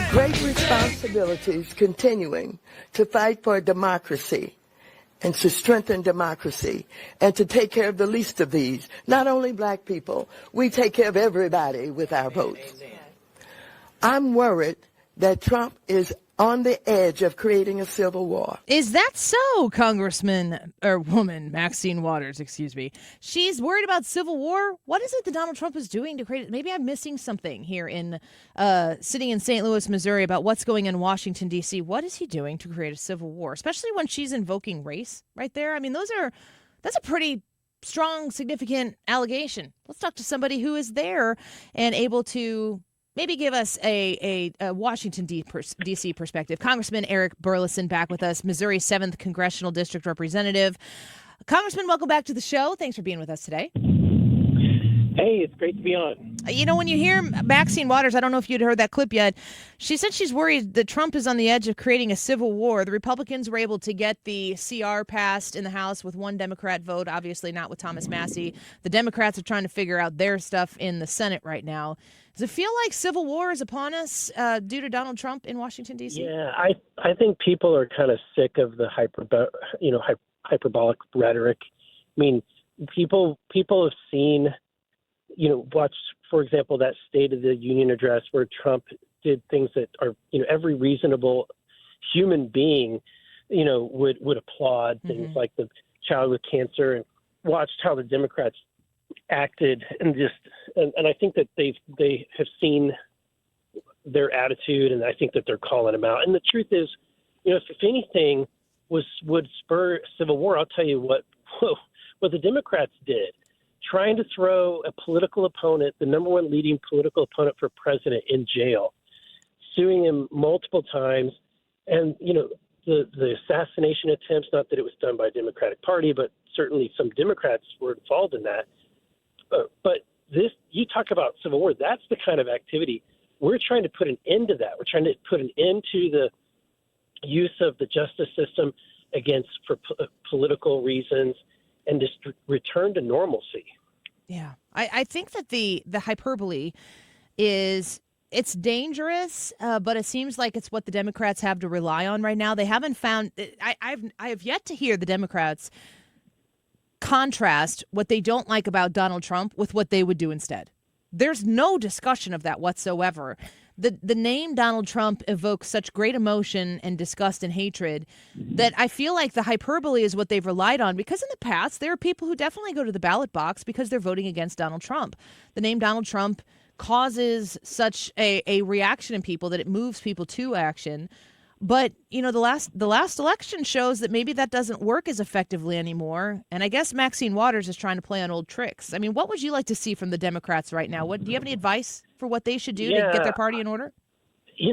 great responsibilities continuing to fight for democracy and to strengthen democracy and to take care of the least of these, not only black people. We take care of everybody with our votes. I'm worried that Trump is on the edge of creating a civil war. Is that so, Congressman or woman Maxine Waters, excuse me? She's worried about civil war? What is it that Donald Trump is doing to create it? Maybe I'm missing something here in sitting in St. Louis, Missouri about what's going on in Washington, D.C. What is he doing to create a civil war, especially when she's invoking race right there? I mean, that's a pretty strong, significant allegation. Let's talk to somebody who is there and able to maybe give us a Washington, D.C. perspective. Congressman Eric Burlison back with us, Missouri 7th Congressional District Representative. Congressman, welcome back to the show. Thanks for being with us today. Hey, it's great to be on. You know, when you hear Maxine Waters, I don't know if you'd heard that clip yet, she said she's worried that Trump is on the edge of creating a civil war. The Republicans were able to get the CR passed in the House with one Democrat vote, obviously not with Thomas Massie. The Democrats are trying to figure out their stuff in the Senate right now. Does it feel like civil war is upon us due to Donald Trump in Washington, D.C.? Yeah, I think people are kind of sick of the hyperbolic rhetoric. I mean, people have seen, watch, for example, that State of the Union address where Trump did things that are, every reasonable human being, would applaud, things like the child with cancer, and watched how the Democrats acted and I think that they have seen their attitude, and I think that they're calling them out. And the truth is, if anything would spur civil war, I'll tell you what the Democrats did, trying to throw a political opponent, the number one leading political opponent for president, in jail, suing him multiple times. And, the assassination attempts, not that it was done by the Democratic Party, but certainly some Democrats were involved in that. But this, you talk about civil war, that's the kind of activity. We're trying to put an end to that. We're trying to put an end to the use of the justice system for political reasons and just return to normalcy. Yeah, I think that the hyperbole it's dangerous, but it seems like it's what the Democrats have to rely on right now. They haven't found. I have yet to hear the Democrats contrast what they don't like about Donald Trump with what they would do instead. There's no discussion of that whatsoever. The name Donald Trump evokes such great emotion and disgust and hatred that I feel like the hyperbole is what they've relied on, because in the past there are people who definitely go to the ballot box because they're voting against Donald Trump. The name Donald Trump causes such a reaction in people that it moves people to action. But, the last election shows that maybe that doesn't work as effectively anymore. And I guess Maxine Waters is trying to play on old tricks. I mean, what would you like to see from the Democrats right now? Do you have any advice for what they should do to get their party in order?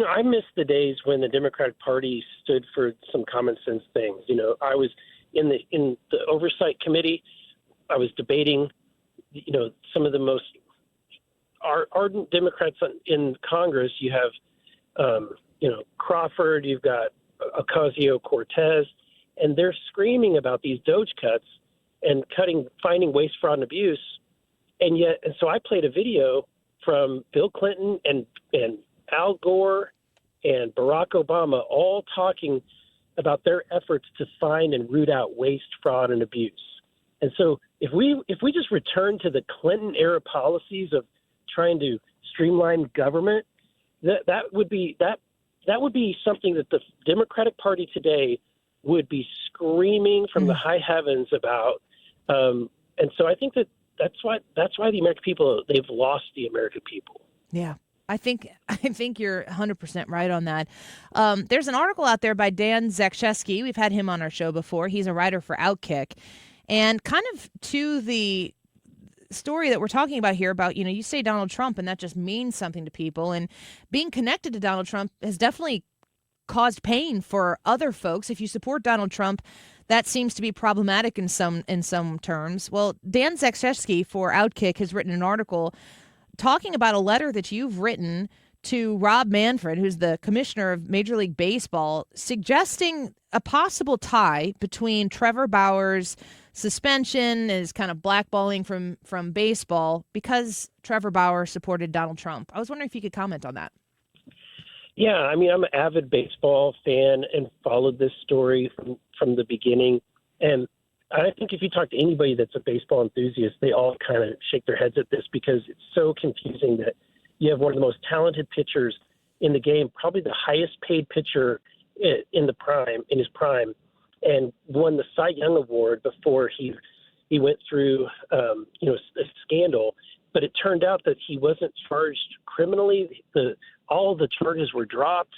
I miss the days when the Democratic Party stood for some common sense things. I was in the oversight committee. I was debating, some of the most ardent Democrats in Congress. You have, Crawford, you've got Ocasio-Cortez, and they're screaming about these DOGE cuts and finding waste, fraud, and abuse. And so I played a video from Bill Clinton and Al Gore and Barack Obama all talking about their efforts to find and root out waste, fraud, and abuse. And so if we just return to the Clinton era policies of trying to streamline government, that would be something that the Democratic Party today would be screaming from the high heavens about. And so I think that's why the American people, they've lost the American people. Yeah. I think you're 100% right on that. There's an article out there by Dan Zakrzewski. We've had him on our show before. He's a writer for Outkick. And kind of to the story that we're talking about here about, you say Donald Trump and that just means something to people. And being connected to Donald Trump has definitely caused pain for other folks. If you support Donald Trump, that seems to be problematic in some terms. Well, Dan Zakrzewski for Outkick has written an article talking about a letter that you've written to Rob Manfred, who's the commissioner of Major League Baseball, suggesting a possible tie between Trevor Bauer's suspension and his kind of blackballing from baseball because Trevor Bauer supported Donald Trump. I was wondering if you could comment on that. Yeah, I mean, I'm an avid baseball fan and followed this story from the beginning. And I think if you talk to anybody that's a baseball enthusiast, they all kind of shake their heads at this because it's so confusing that you have one of the most talented pitchers in the game, probably the highest paid pitcher in his prime, and won the Cy Young Award before he went through a scandal. But it turned out that he wasn't charged criminally. All the charges were dropped,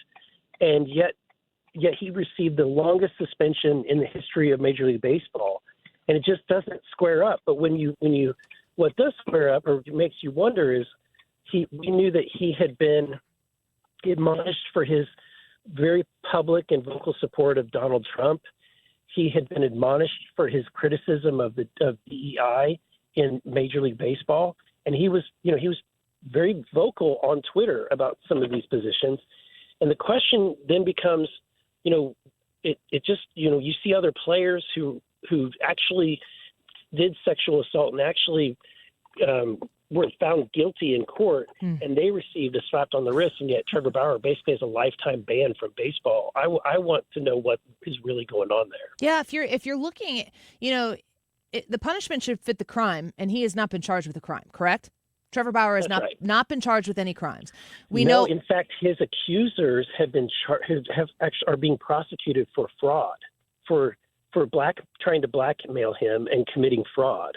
and yet he received the longest suspension in the history of Major League Baseball, and it just doesn't square up. But what does square up, or makes you wonder, is we knew that he had been admonished for his very public and vocal support of Donald Trump. He had been admonished for his criticism of DEI in Major League Baseball, and he was very vocal on Twitter about some of these positions. And the question then becomes, it just, you see other players who actually did sexual assault and actually were found guilty in court, and they received a slap on the wrist, and yet Trevor Bauer basically has a lifetime ban from baseball. I want to know what is really going on there. Yeah, if you're looking at, the punishment should fit the crime, and he has not been charged with a crime, correct? Trevor Bauer has not been charged with any crimes. We know, in fact, his accusers have been are being prosecuted for fraud, for trying to blackmail him and committing fraud.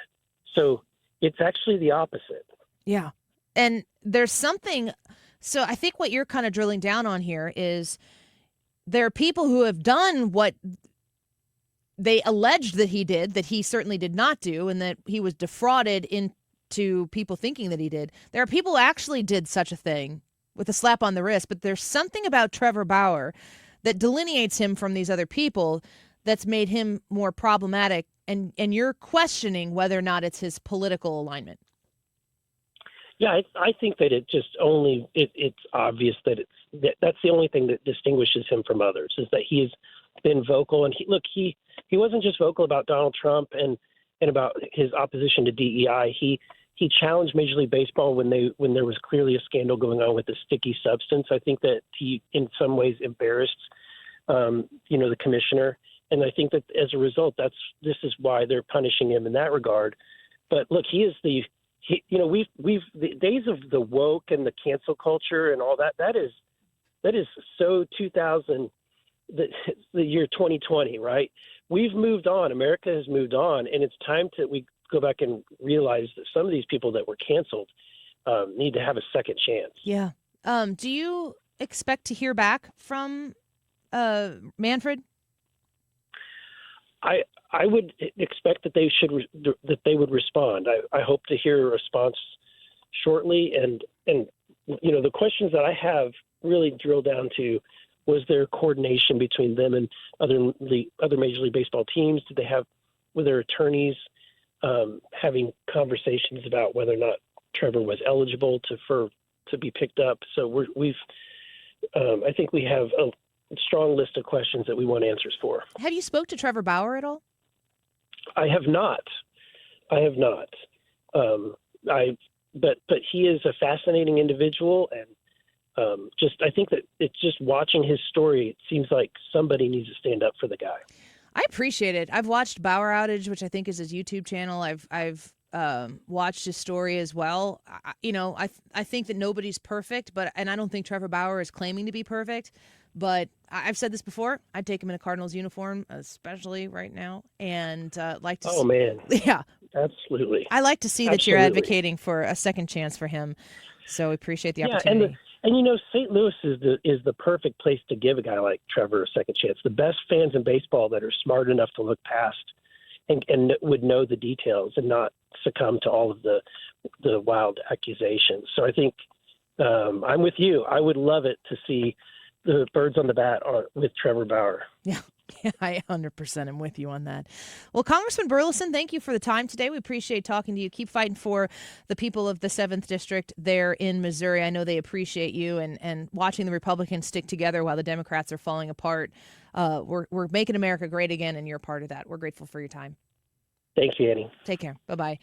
So it's actually the opposite. Yeah, and there's something. So I think what you're kind of drilling down on here is there are people who have done what they alleged that he did, that he certainly did not do, and that he was defrauded into people thinking that he did. There are people who actually did such a thing with a slap on the wrist, but there's something about Trevor Bauer that delineates him from these other people that's made him more problematic, and you're questioning whether or not it's his political alignment. Yeah, I think that it's obvious that that's the only thing that distinguishes him from others, is that he's been vocal. And he wasn't just vocal about Donald Trump and about his opposition to DEI. He challenged Major League Baseball when there was clearly a scandal going on with a sticky substance. I think that he, in some ways, embarrassed, the commissioner. And I think that as a result, this is why they're punishing him in that regard. But look, we've the days of the woke and the cancel culture and all that is so 2000, the year 2020, right? We've moved on. America has moved on, and it's time we go back and realize that some of these people that were canceled need to have a second chance. Yeah. Do you expect to hear back from Manfred? I would expect that they would respond. I hope to hear a response shortly, and the questions that I have really drill down to: was there coordination between them and other Major League Baseball teams? Were their attorneys having conversations about whether or not Trevor was eligible to be picked up? So I think we have a strong list of questions that we want answers for. Have you spoke to Trevor Bauer at all? I have not. But he is a fascinating individual, and I think that it's just watching his story. It seems like somebody needs to stand up for the guy. I appreciate it. I've watched Bauer Outage, which I think is his YouTube channel. I've watched his story as well. I think that nobody's perfect, and I don't think Trevor Bauer is claiming to be perfect. But I've said this before. I'd take him in a Cardinals uniform, especially right now, and like to. Oh man! Yeah, absolutely. I like to see that you're advocating for a second chance for him. So we appreciate the opportunity. And St. Louis is the perfect place to give a guy like Trevor a second chance. The best fans in baseball that are smart enough to look past and would know the details and not succumb to all of the wild accusations. So I think I'm with you. I would love it to see the birds on the bat with Trevor Bauer. Yeah, I 100% am with you on that. Well, Congressman Burlison, thank you for the time today. We appreciate talking to you. Keep fighting for the people of the 7th District there in Missouri. I know they appreciate you, and watching the Republicans stick together while the Democrats are falling apart. We're making America great again, and you're a part of that. We're grateful for your time. Thanks, Annie. Take care. Bye-bye.